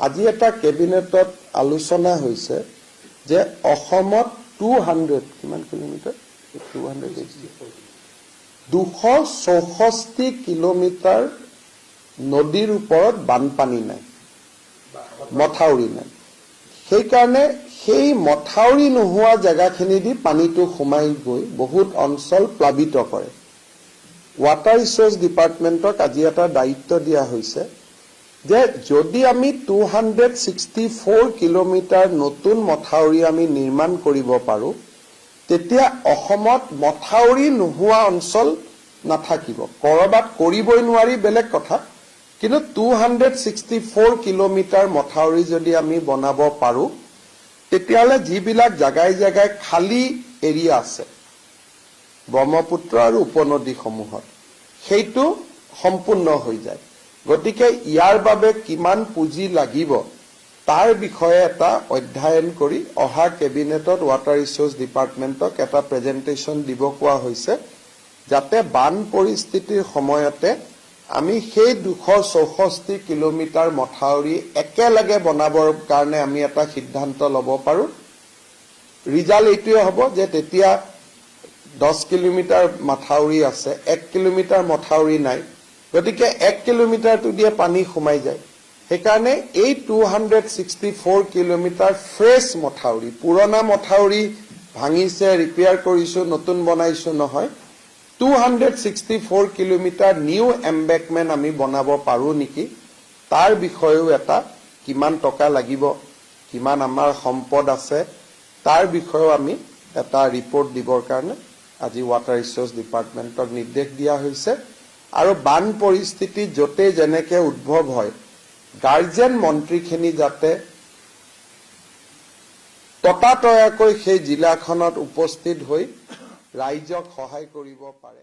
আজি এটা কেবিনেটত আলোচনা হৈছে যে অসমত 200 কিমান কিলোমিটাৰ 264 কিলোমিটাৰ নদীৰ ওপৰত বানপানী নাই, মথাউৰি নাই। সেইকাৰণে সেই মথাউৰি নোহোৱা জেগাখিনি দি পানীটো সোমাই গৈ বহুত অঞ্চল প্লাবিত কৰে। ৱাটাৰ ৰিচোৰ্চ ডিপাৰ্টমেণ্টক আজি এটা দায়িত্ব দিয়া হৈছে যে যদি আমি 264 কিলোমিটাৰ নতুন মথাউৰি আমি নিৰ্মাণ কৰিব পাৰোঁ, তেতিয়া অসমত মথাউৰি নোহোৱা অঞ্চল নাথাকিব। কৰবাত কৰিবই নোৱাৰি বেলেগ কথা, কিন্তু 264 কিলোমিটাৰ মথাউৰি যদি আমি বনাব পাৰোঁ, তেতিয়াহ'লে যিবিলাক জাগাই জাগাই খালী এৰিয়া আছে ব্ৰহ্মপুত্ৰ আৰু উপনদীসমূহত, সেইটো সম্পূৰ্ণ হৈ যায়। গতিকে ইয়াৰ বাবে কিমান পুঁজি লাগিব তাৰ বিষয়ে এটা অধ্যয়ন কৰি অহা কেবিনেটত ৱাটাৰ ৰিচোৰ্চ ডিপাৰ্টমেণ্টক এটা প্ৰেজেণ্টেশ্যন দিব কোৱা হৈছে, যাতে বান পৰিস্থিতিৰ সময়তে আমি সেই 264 কিলোমিটাৰ মথাউৰি একেলগে বনাবৰ কাৰণে আমি এটা সিদ্ধান্ত ল'ব পাৰোঁ। ৰিজাল্ট এইটোৱে হ'ব যে তেতিয়া 10 কিলোমিটাৰ মথাউৰি আছে, 1 কিলোমিটাৰ মথাউৰি নাই, গতিকে 1 কিলোমিটাৰটো দিয়ে পানী সোমাই যায়। সেইকাৰণে এই 264 কিলোমিটাৰ ফ্ৰেছ মথাউৰি, পুৰণা মথাউৰি ভাঙিছে, ৰিপেয়াৰ কৰিছোঁ, নতুন বনাইছোঁ নহয়, 264 কিলোমিটাৰ নিউ এম্বেকমেণ্ট আমি বনাব পাৰোঁ নেকি, তাৰ বিষয়েও এটা কিমান টকা লাগিব, কিমান আমাৰ সম্পদ আছে, তাৰ বিষয়েও আমি এটা ৰিপৰ্ট দিবৰ কাৰণে আজি ৱাটাৰ ৰিচোৰ্চ ডিপাৰ্টমেণ্টক নিৰ্দেশ দিয়া হৈছে। আৰু বান পৰিস্থিতি য'তে যেনেকৈ উদ্ভৱ হয়, গাৰ্জেন মন্ত্ৰীখিনি যাতে ততাতয়াকৈ সেই জিলাখনত উপস্থিত হৈ ৰাইজক সহায় কৰিব পাৰে।